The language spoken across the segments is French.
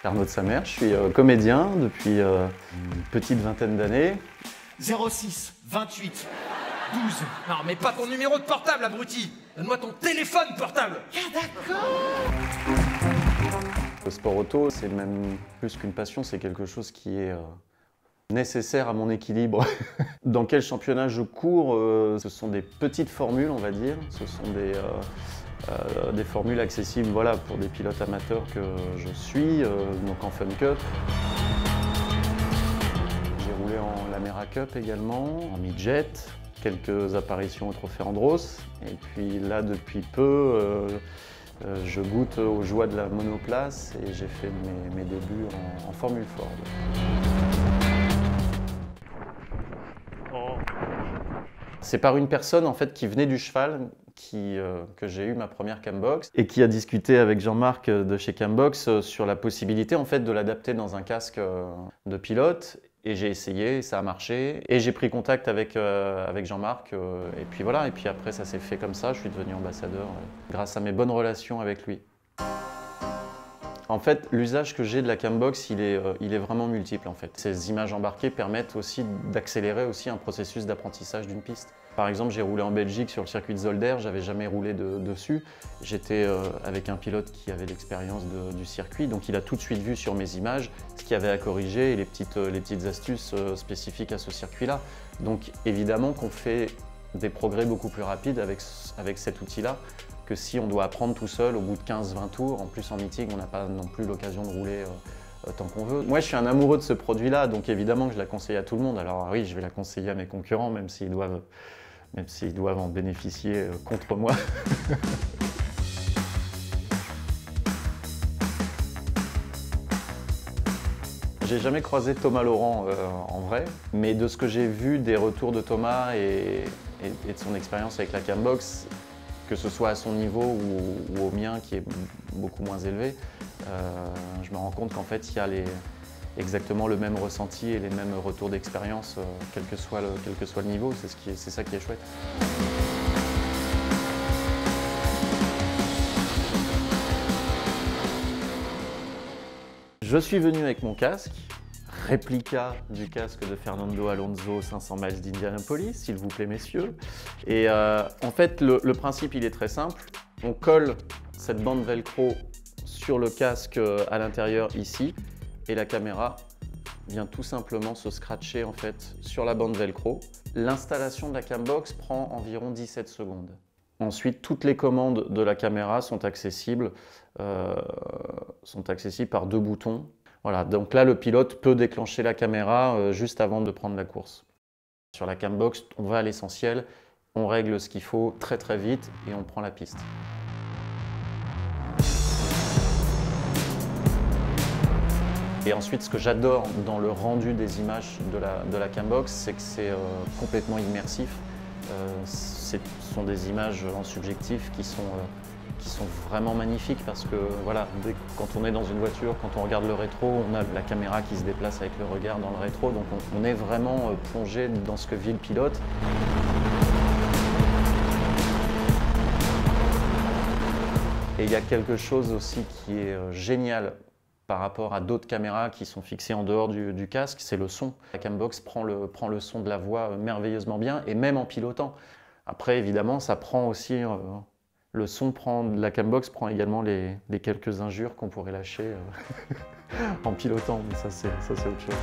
Arnaud de Samer, je suis comédien depuis une petite vingtaine d'années. 06 28 12. Non, mais pas ton numéro de portable, abruti. Donne-moi ton téléphone portable. Ah, d'accord. Le sport auto, c'est même plus qu'une passion, c'est quelque chose qui est nécessaire à mon équilibre. Dans quel championnat je cours, ce sont des petites formules, on va dire. Ce sont des formules accessibles, voilà, pour des pilotes amateurs que je suis, donc en Fun Cup. J'ai roulé en Lamera Cup également, en midget, quelques apparitions au Trophée Andros. Et puis là, depuis peu, je goûte aux joies de la monoplace et j'ai fait mes débuts en Formule Ford. C'est par une personne en fait qui venait du cheval que j'ai eu ma première Cambox et qui a discuté avec Jean-Marc de chez Cambox sur la possibilité en fait de l'adapter dans un casque de pilote. Et j'ai essayé, ça a marché. Et j'ai pris contact avec Jean-Marc. Et puis voilà, et puis après ça s'est fait comme ça. Je suis devenu ambassadeur grâce à mes bonnes relations avec lui. En fait, l'usage que j'ai de la Cambox, il est vraiment multiple en fait. Ces images embarquées permettent aussi d'accélérer aussi un processus d'apprentissage d'une piste. Par exemple, j'ai roulé en Belgique sur le circuit de Zolder, j'avais jamais roulé dessus. J'étais avec un pilote qui avait l'expérience du circuit, donc il a tout de suite vu sur mes images ce qu'il y avait à corriger et les petites astuces spécifiques à ce circuit-là. Donc évidemment qu'on fait des progrès beaucoup plus rapides avec cet outil-là que si on doit apprendre tout seul au bout de 15-20 tours. En plus en meeting, on n'a pas non plus l'occasion de rouler tant qu'on veut. Moi je suis un amoureux de ce produit-là, donc évidemment que je la conseille à tout le monde. Alors oui, je vais la conseiller à mes concurrents, même s'ils doivent en bénéficier contre moi. J'ai jamais croisé Thomas Laurent en vrai, mais de ce que j'ai vu des retours de Thomas et de son expérience avec la Cambox, que ce soit à son niveau ou au mien qui est beaucoup moins élevé, je me rends compte qu'en fait il y a exactement le même ressenti et les mêmes retours d'expérience, quel que soit le niveau. C'est ça qui est chouette. Je suis venu avec mon casque, réplica du casque de Fernando Alonso 500 miles d'Indianapolis, s'il vous plaît messieurs. Et en fait, le principe il est très simple. On colle cette bande velcro sur le casque à l'intérieur ici, et la caméra vient tout simplement se scratcher en fait sur la bande velcro. L'installation de la Cambox prend environ 17 secondes. Ensuite, toutes les commandes de la caméra sont accessibles par 2 boutons. Voilà, donc là, le pilote peut déclencher la caméra juste avant de prendre la course. Sur la Cambox, on va à l'essentiel, on règle ce qu'il faut très très vite et on prend la piste. Et ensuite, ce que j'adore dans le rendu des images de la Cambox, c'est que c'est complètement immersif. Ce sont des images en subjectif qui sont vraiment magnifiques parce que voilà, quand on est dans une voiture, quand on regarde le rétro, on a la caméra qui se déplace avec le regard dans le rétro, donc on est vraiment plongé dans ce que vit le pilote. Et il y a quelque chose aussi qui est génial par rapport à d'autres caméras qui sont fixées en dehors du casque, c'est le son. La Cambox prend le son de la voix merveilleusement bien, et même en pilotant. Après, évidemment, ça prend aussi... la Cambox prend également les quelques injures qu'on pourrait lâcher en pilotant, mais ça c'est autre chose.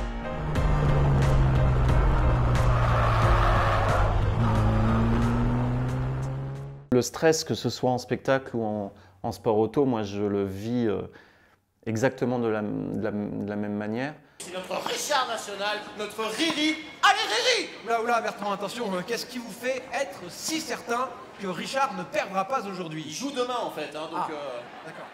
Le stress, que ce soit en spectacle ou en sport auto, moi je le vis exactement de la même manière. C'est notre Richard national, notre Riri. Allez Riri! Oula, Bertrand, attention, qu'est-ce qui vous fait être si certain que Richard ne perdra pas aujourd'hui? Il joue demain en fait, hein, donc d'accord.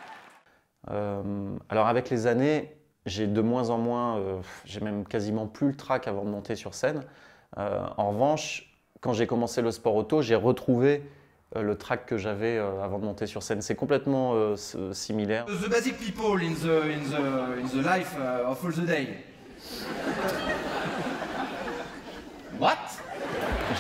Alors avec les années, j'ai de moins en moins, j'ai même quasiment plus le trac avant de monter sur scène. En revanche, quand j'ai commencé le sport auto, j'ai retrouvé le track que j'avais avant de monter sur scène. C'est complètement similaire. The basic people in the life of all the day. What?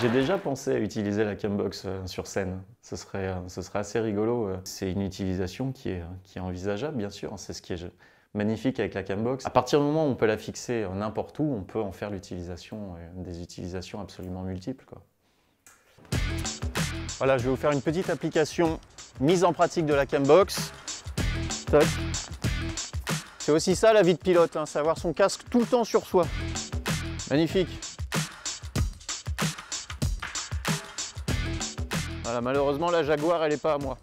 J'ai déjà pensé à utiliser la Cambox sur scène. Ce serait assez rigolo. C'est une utilisation qui est envisageable, bien sûr. C'est ce qui est magnifique avec la Cambox. À partir du moment où on peut la fixer n'importe où, on peut en faire des utilisations absolument multiples, quoi. Voilà, je vais vous faire une petite application mise en pratique de la Cambox. Toc. C'est aussi ça la vie de pilote, hein, c'est avoir son casque tout le temps sur soi. Magnifique. Voilà, malheureusement la Jaguar elle n'est pas à moi.